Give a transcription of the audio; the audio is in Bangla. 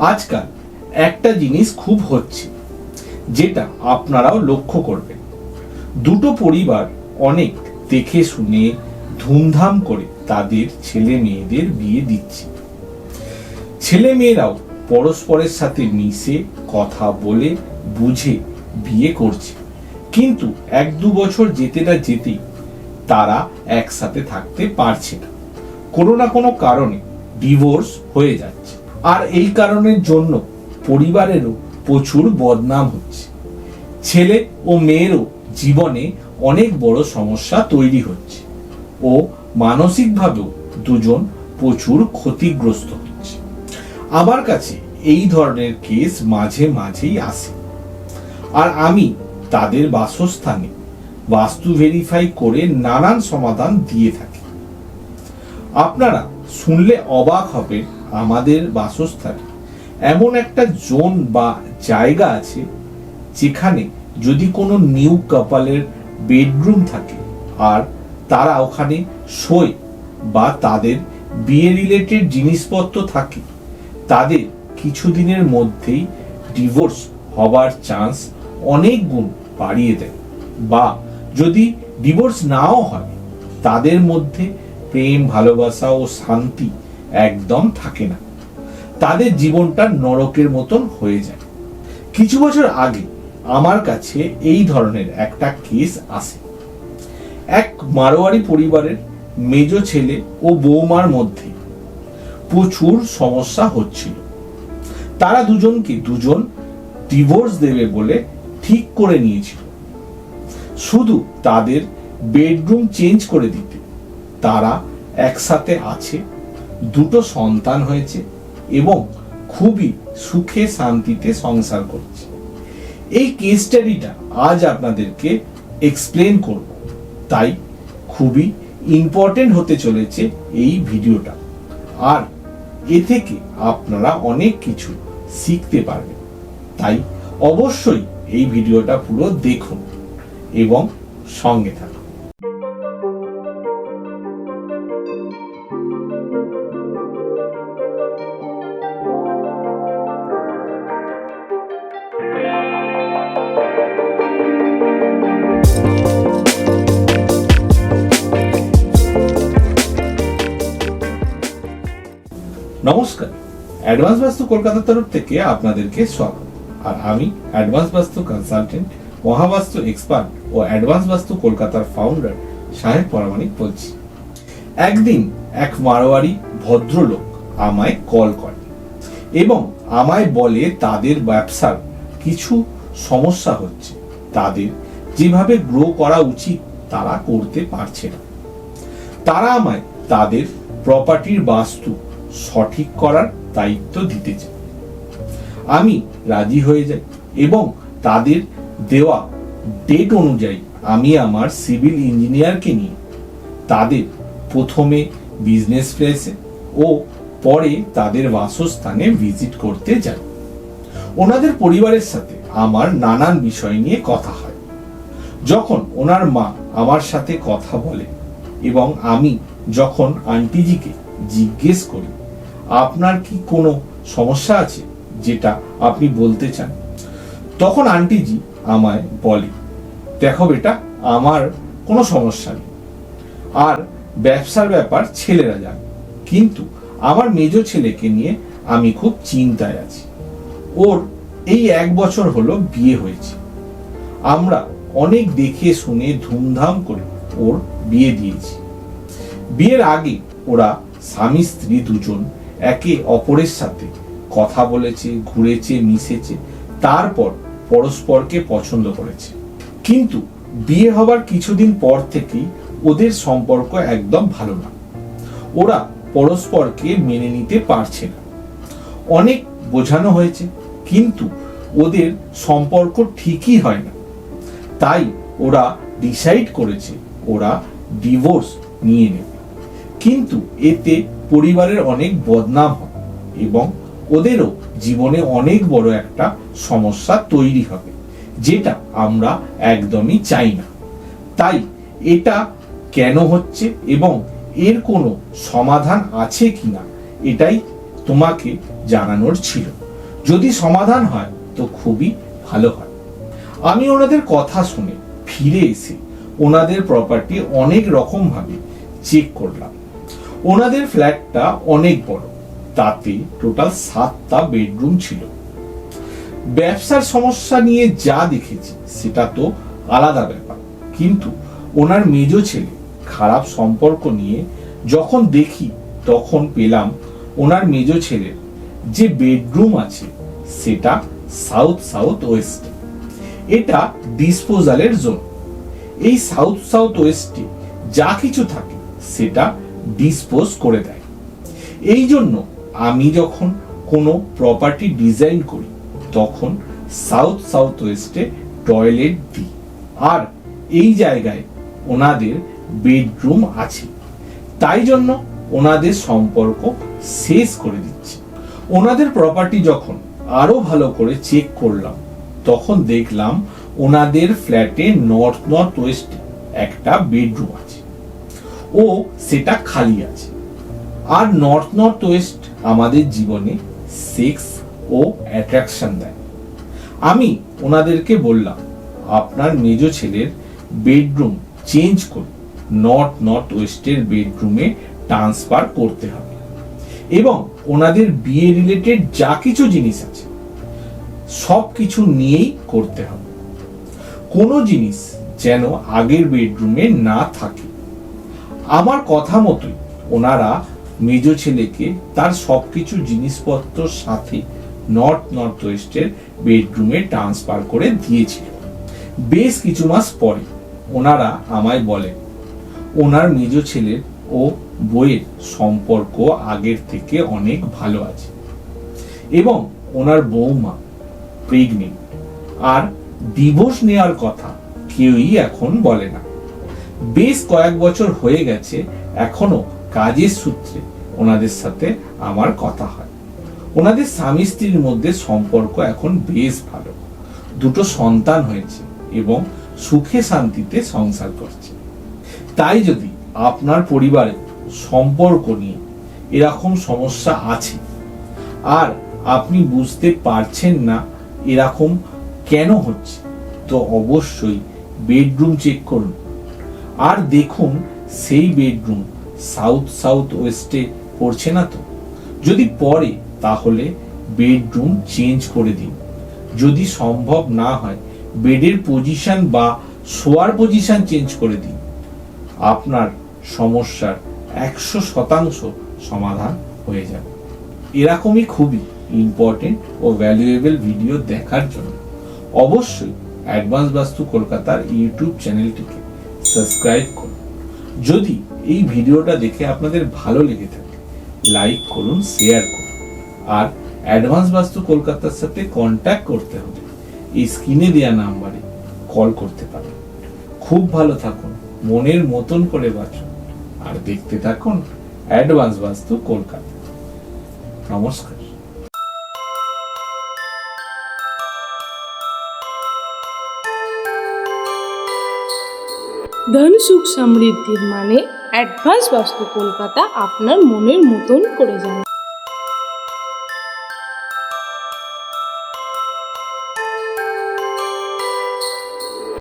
আজকাল একটা জিনিস খুব হচ্ছে, যেটা আপনারাও লক্ষ্য করবেন। দুটো পরিবার অনেক দেখে শুনে ধুমধাম করে তাদের ছেলে মেয়েদের বিয়ে দিচ্ছে। ছেলে মেয়েরাও পরস্পরের সাথে মিশে কথা বলে বুঝে বিয়ে করছে, কিন্তু 1-2 বছর যেতে না যেতেই তারা একসাথে থাকতে পারছে না। কোনো না কোনো কারণে ডিভোর্স হয়ে যাচ্ছে, আর এই কারণের জন্য পরিবারেরও প্রচুর বদনাম হচ্ছে। ছেলে ও মেয়েরও জীবনে অনেক বড় সমস্যা তৈরি হচ্ছে ও মানসিকভাবেও দুজন প্রচুর ক্ষতিগ্রস্ত হচ্ছে। আমার কাছে এই ধরনের কেস মাঝে মাঝেই আসে, আর আমি তাদের বাসস্থানে বাস্তু ভেরিফাই করে নানান সমাধান দিয়ে থাকি। আপনারা শুনলে অবাক হবেন, আমাদের বাসস্থানে এমন একটা জোন বা জায়গা আছে যেখানে যদি কোনো নিউ কাপলের বেডরুম থাকে আর তারা ওখানে শোয় বা তাদের বিয়ে রিলেটেড জিনিসপত্র থাকে, তাদের কিছুদিনের মধ্যেই ডিভোর্স হবার চান্স অনেক গুণ বাড়িয়ে দেয়। বা যদি ডিভোর্স নাও হয়, তাদের মধ্যে প্রেম, ভালোবাসা ও শান্তি একদম থাকে না। তাদের জীবনটা নরকের মতন হয়ে যায়। কিছু বছর আগে আমার কাছে এই ধরনের একটা কেস আসে। এক মারোয়ারি পরিবারের মেজ ছেলে ও বৌমার মধ্যে প্রচুর সমস্যা হচ্ছিল। তারা দুজনকে দুজন ডিভোর্স দেবে বলে ঠিক করে নিয়েছিল। শুধু তাদের বেডরুম চেঞ্জ করে দিতে তারা একসাথে আছে, দুটো সন্তান হয়েছে এবং খুবই সুখে শান্তিতে সংসার করছে। এই কেস স্টাডিটা আজ আপনাদেরকে এক্সপ্লেন করব, তাই খুবই ইম্পর্টেন্ট হতে চলেছে এই ভিডিওটা, আর এ থেকে আপনারা অনেক কিছু শিখতে পারবেন। তাই অবশ্যই এই ভিডিওটা পুরো দেখুন এবং সঙ্গে থাকুন। নমস্কার, অ্যাডভান্স বাস্তু কলকাতার তরফ থেকে আপনাদেরকে স্বাগত। আর আমি অ্যাডভান্স বাস্তু কনসালটেন্ট, মহাবাস্তু এক্সপার্ট ও অ্যাডভান্স বাস্তু কলকাতার ফাউন্ডার সাহেব পরামানিক বলছি। একদিন এক মারোয়ারি ভদ্রলোক আমায় কল করে এবং আমায় বলে তাদের ব্যবসার কিছু সমস্যা হচ্ছে। তাদের যেভাবে গ্রো করা উচিত তারা করতে পারছে না। তারা আমায় তাদের প্রপার্টির বাস্তু সঠিক করার দায়িত্ব দিতে চায়। আমি রাজি হয়ে যাই এবং তাদের দেওয়া ডেট অনুযায়ী আমি আমার সিভিল ইঞ্জিনিয়ারকে নিয়ে তাদের প্রথমে বিজনেস প্লেসে ও পরে তাদের বাসস্থানে ভিজিট করতে যাই। ওনাদের পরিবারের সাথে আমার নানান বিষয় নিয়ে কথা হয়। যখন ওনার মা আমার সাথে কথা বলে এবং আমি যখন আন্টিজিকে জিজ্ঞেস করি আপনার কি কোনো সমস্যা আছে যেটা আপনি বলতে চান, তখন আন্টিজি আমায় বলে, দেখো বেটা, আমার কোনো সমস্যা নেই, আর ব্যবসার ব্যাপার ছেলেরা জানে, কিন্তু আমার মেজ ছেলেকে নিয়ে আমি খুব চিন্তায় আছি। ওর এই 1 বছর হলো বিয়ে হয়েছে। আমরা অনেক দেখে শুনে ধুমধাম করে ওর বিয়ে দিয়েছি। বিয়ের আগে ওরা স্বামী স্ত্রী দুজন একে অপরের সাথে কথা বলেছে, ঘুরেছে, মিশেছে, তারপর পরস্পরকে পছন্দ করেছে। কিন্তু বিয়ে হবার কিছুদিন পর থেকেই ওদের সম্পর্ক একদম ভালো না। ওরা পরস্পরকে মেনে নিতে পারছে না। অনেক বোঝানো হয়েছে, কিন্তু ওদের সম্পর্ক ঠিকই হয় না। তাই ওরা ডিসাইড করেছে ওরা ডিভোর্স নিয়ে নেবে। কিন্তু এতে পরিবারের অনেক বদনাম হয় এবং ওদেরও জীবনে অনেক বড় একটা সমস্যা তৈরি হবে, যেটা আমরা একদমই চাই না। তাই এটা কেন হচ্ছে এবং এর কোনো সমাধান আছে কিনা এটাই তোমাকে জানানোর ছিল। যদি সমাধান হয় তো খুবই ভালো হয়। আমি ওনাদের কথা শুনে ফিরে এসে ওনাদের প্রপার্টি অনেক রকম ভাবে চেক করলাম। ওনাদের ফ্ল্যাটটা অনেক বড়, তাতে টোটাল 7টা বেডরুম ছিল। ব্যবসার সমস্যা নিয়ে যা দেখেছি সেটা তো আলাদা ব্যাপার, কিন্তু ওনার মেজ ছেলে খারাপ সম্পর্ক নিয়ে যখন দেখি তখন পেলাম ওনার মেজ ছেলের যে বেডরুম আছে সেটা সাউথ ওয়েস্ট। এটা ডিসপোজালের জোন। এই সাউথ ওয়েস্টে যা কিছু থাকে সেটা ডিসপোজ করে দেয়। এই জন্য আমি যখন কোনো প্রপার্টি ডিজাইন করি তখন সাউথ ওয়েস্টে টয়লেট দিই। আর এই জায়গায় ওনাদের বেডরুম আছে, তাই জন্য ওনাদের সম্পর্ক শেষ করে দিচ্ছে। ওনাদের প্রপার্টি যখন আরো ভালো করে চেক করলাম তখন দেখলাম ওনাদের ফ্ল্যাটে নর্থ ওয়েস্টে একটা বেডরুম আছে ও সেটা খালি আছে। আর নর্থ ওয়েস্ট আমাদের জীবনে সেক্স ও অ্যাট্রাকশন দেয়। আমি ওনাদেরকে বললাম আপনার মেজ ছেলের বেডরুম চেঞ্জ করে নর্থ ওয়েস্টের বেডরুমে ট্রান্সফার করতে হবে এবং ওনাদের বিয়ে রিলেটেড যা কিছু জিনিস আছে সব কিছু নিয়েই করতে হবে। কোনো জিনিস যেন আগের বেডরুমে না থাকে। আমার কথা মতোই ওনারা মেজ ছেলেকে তার সবকিছু জিনিসপত্র সাথে নর্থ ওয়েস্টের বেডরুমে ট্রান্সফার করে দিয়েছিল। বেশ কিছু মাস পরে ওনারা আমায় বলেন ওনার মেজ ছেলের ও বইয়ের সম্পর্ক আগের থেকে অনেক ভালো আছে এবং ওনার বৌমা প্রেগনেন্ট। আর ডিভোর্স নেওয়ার কথা কেউই এখন বলে না। বেশ কয়েক বছর হয়ে গেছে, এখনো কাজের সূত্রে ওনাদের সাথে আমার কথা হয়। ওনাদের স্বামী স্ত্রীর মধ্যে সম্পর্ক এখন বেশ ভালো। 2টো সন্তান হয়েছে এবং সুখে শান্তিতে সংসার করছে। তাই যদি আপনার পরিবারে সম্পর্ক নিয়ে এরকম সমস্যা আছে আর আপনি বুঝতে পারছেন না এরকম কেন হচ্ছে, তো অবশ্যই বেডরুম চেক করুন আর দেখুন সেই বেডরুম সাউথ ওয়েস্টে পড়ছে না তো। যদি পড়ে তাহলে বেডরুম চেঞ্জ করে দিন। যদি সম্ভব না হয় বেডের পজিশন বা শোয়ার পজিশন চেঞ্জ করে দিন। আপনার সমস্যার 100% সমাধান হয়ে যাবে। এরকমই খুবই ইম্পর্টেন্ট ও ভ্যালুয়েবল ভিডিও দেখার জন্য অবশ্যই অ্যাডভান্স বাস্তু কলকাতার ইউটিউব চ্যানেলটিকে সাবস্ক্রাইব করুন। যদি এই ভিডিওটা দেখে আপনাদের ভালো লেগে থাকে লাইক করুন, শেয়ার করুন। আর অ্যাডভান্স বাস্তু কলকাতার সাথে কন্ট্যাক্ট করতে হলে এই স্ক্রিনে দেওয়া নাম্বারে কল করতে পারেন। খুব ভালো থাকুন, মনের মতন করে বাঁচুন আর দেখতে থাকুন অ্যাডভান্স বাস্তু কলকাতা। নমস্কার। ধন সুখ সমৃদ্ধির মানে অ্যাডভান্স বাস্তু কলকাতা আপনার মনের মতন করে যান।